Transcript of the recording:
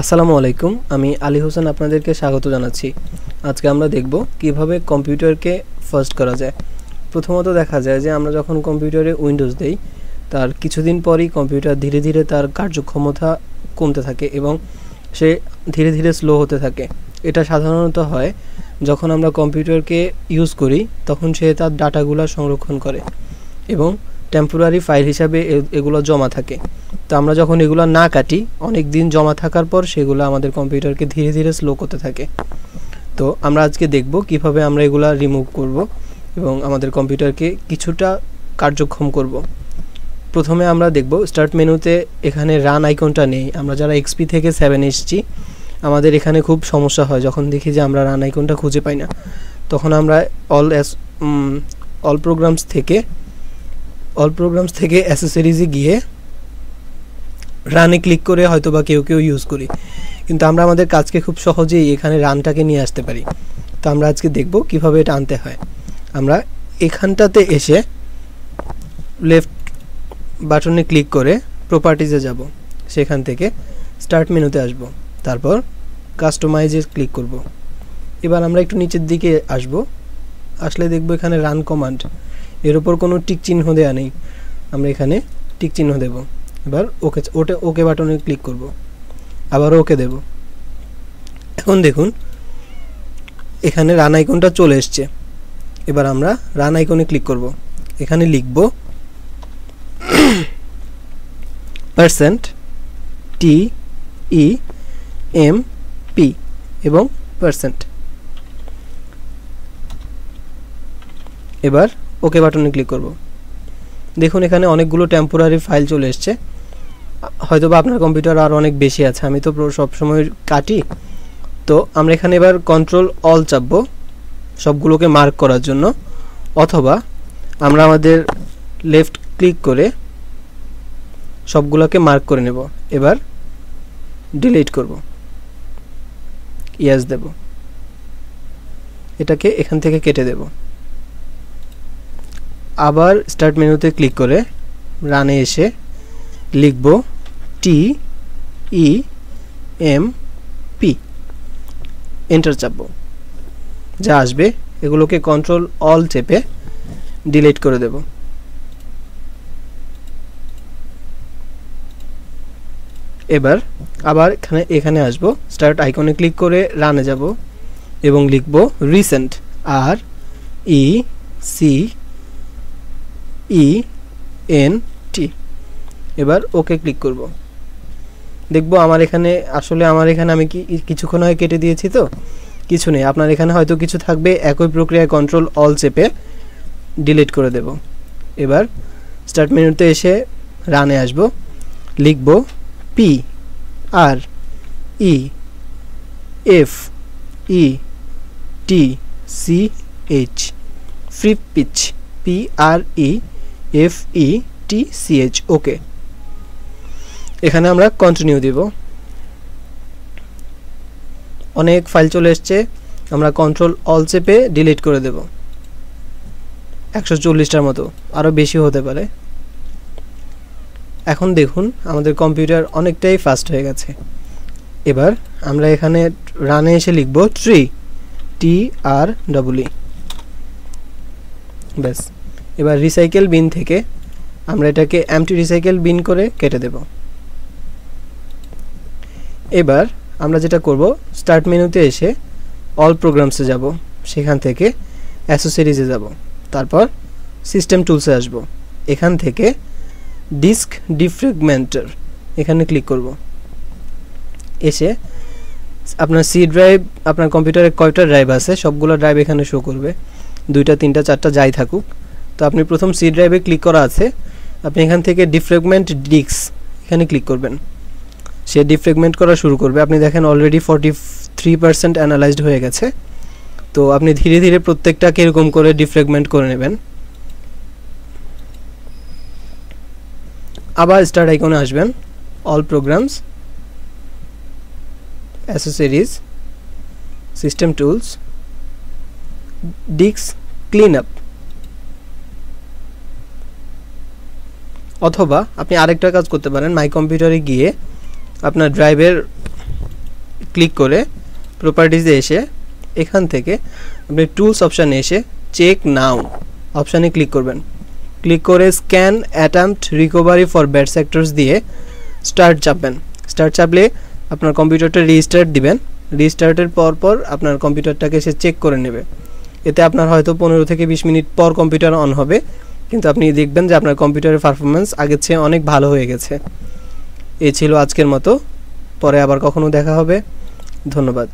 আসসালামু আলাইকুম, আমি আলী হোসেন আপনাদেরকে স্বাগত জানাচ্ছি। আজকে আমরা দেখব কিভাবে কম্পিউটারকে ফার্স্ট করা যায়। প্রথমত দেখা যায় যে আমরা যখন কম্পিউটারে উইন্ডোজ দেই তার কিছুদিন পরই কম্পিউটার ধীরে ধীরে তার কার্যক্ষমতা কমতে থাকে এবং সে ধীরে ধীরে স্লো হতে থাকে। এটা সাধারণত হয় যখন আমরা কম্পিউটারকে ইউজ করি তখন সে তার ডাটাগুলো সংরক্ষণ করে এবং টেম্পোরারি ফাইল হিসাবে এগুলো জমা থাকে। তো আমরা যখন এগুলো না কাটি অনেক দিন জমা থাকার পর সেগুলো আমাদের কম্পিউটারকে ধীরে ধীরে স্লো করতে থাকে। তো আমরা আজকে দেখব কিভাবে আমরা এগুলো রিমুভ করব এবং আমাদের কম্পিউটারকে কিছুটা কার্যক্ষম করব। প্রথমে আমরা দেখব স্টার্ট মেনুতে এখানে রান আইকনটা নেই। আমরা যারা এক্সপি থেকে 7 এসেছি আমাদের এখানে খুব সমস্যা হয় যখন দেখি যে আমরা রান আইকনটা খুঁজে পাই না। তখন আমরা অল প্রোগ্রামস থেকে অ্যাসেসরিজে গিয়ে রানে ক্লিক করে হয়তো বা কেউ ইউজ করি, কিন্তু আমরা আমাদের কাজকে খুব সহজেই এখানে রানটাকে নিয়ে আসতে পারি। তো আমরা আজকে দেখব কিভাবে এটা আনতে হয়। আমরা এখানটাতে এসে লেফট বাটনে ক্লিক করে প্রপার্টিজে যাব, সেখান থেকে স্টার্ট মেনুতে আসব, তারপর কাস্টমাইজে ক্লিক করব। এবার আমরা একটু নিচের দিকে আসলে দেখব এখানে রান কমান্ড, এর উপর কোনো টিক চিহ্ন দেওয়া নেই। আমরা এখানে টিক চিহ্ন দেব। এবার ওকে বাটনে ক্লিক করব, আবার ওকে দেব। এখন দেখুন এখানে রান আইকনটা চলে এসছে। এবার আমরা রান আইকনে ক্লিক করব। এখানে লিখব %TEMP এবং %। এবার ওকে বাটনে ক্লিক করব। দেখুন এখানে অনেকগুলো টেম্পোরারি ফাইল চলে এসছে। হয়তো বা আপনার কম্পিউটার আর অনেক বেশি আছে, আমি তো সবসময় কাটি। তো আমরা এখানে এবার কন্ট্রোল অল চাপবো সবগুলোকে মার্ক করার জন্য, অথবা আমরা আমাদের লেফট ক্লিক করে সবগুলোকে মার্ক করে নেব। এবার ডিলিট করব, ইয়েস দেব, এটাকে এখান থেকে কেটে দেব। আবার স্টার্ট মেনুতে ক্লিক করে রানে এসে লিখব TEMP, এন্টার চাপব। যা আসবে এগুলোকে কন্ট্রোল অল চেপে ডিলিট করে দেব। এবার আবার এখানে আসব, স্টার্ট আইকনে ক্লিক করে রানে যাব এবং লিখব রিসেন্ট, RECENT। এবার ওকে ক্লিক করব। দেখব আমার এখানে আমি কিছুক্ষণ আগে কেটে দিয়েছি, তো কিছু নেই। আপনার এখানে হয়তো কিছু থাকবে, একই প্রক্রিয়ায় কন্ট্রোল অল চেপে ডিলিট করে দেব। এবার স্টার্ট মেনুতে এসে রানে আসব, লিখব PREFETCH, PREFETCH, ওকে। এখানে আমরা কন্টিনিউ দিব। অনেক ফাইল চলে এসছে, আমরা কন্ট্রোল অল চেপে ডিলিট করে দেব। 140টার মতো, আরও বেশি হতে পারে। এখন দেখুন আমাদের কম্পিউটার অনেকটাই ফাস্ট হয়ে গেছে। এবার আমরা এখানে রানে এসে লিখব TREE, ব্যাস। এবার রিসাইকেল বিন থেকে আমরা এটাকে এমটি রিসাইকেল বিন করে কেটে দেব। এবার আমরা যেটা করব, স্টার্ট মেনুতে এসে অল প্রোগ্রামসে যাব, সেখান থেকে অ্যাসেসরিজে যাব, তারপর সিস্টেম টুলসে আসব। এখান থেকে ডিস্ক ডিফ্র্যাগমেন্টার এখানে ক্লিক করব। এসে আপনার সি ড্রাইভ, আপনার কম্পিউটারে কয়টা ড্রাইভ আছে সবগুলো ড্রাইভ এখানে শো করবে, 2টা 3টা 4টা যাই থাকুক। তো আপনি প্রথম সি ড্রাইভে ক্লিক করা আছে, আপনি এখান থেকে ডিফ্র্যাগমেন্ট ডিস্ক এখানে ক্লিক করবেন। সে ডিফ্র্যাগমেন্ট করা শুরু করবে। আপনি দেখেন অলরেডি 43% অ্যানালাইজড হয়ে গেছে। তো আপনি ধীরে ধীরে প্রত্যেকটাকে এরকম করে ডিফ্র্যাগমেন্ট করে নেবেন। আবার স্টার্ট আইকনে আসবেন, all programs, accessories, system tools, disk clean up, অথবা আপনি আরেকটা কাজ করতে পারেন, মাই কম্পিউটারে গিয়ে আপনার ড্রাইভের ক্লিক করে প্রপার্টিজে এসে এখান থেকে আপনি টুলস অপশানে এসে চেক নাও অপশানে ক্লিক করবেন। ক্লিক করে scan attempt recovery for bad sectors দিয়ে স্টার্ট চাপবেন। স্টার্ট চাপলে আপনার কম্পিউটারটা রিস্টার্ট দিবেন। রিস্টার্টের পর আপনার কম্পিউটারটাকে সে চেক করে নেবে। এতে আপনার হয়তো 15 থেকে 20 মিনিট পর কম্পিউটার অন হবে, কিন্তু আপনি দেখবেন যে আপনার কম্পিউটারের পারফরমেন্স আগের চেয়ে অনেক ভালো হয়ে গেছে। এই ছিল আজকের মতো, পরে আবার কখনো দেখা হবে। ধন্যবাদ।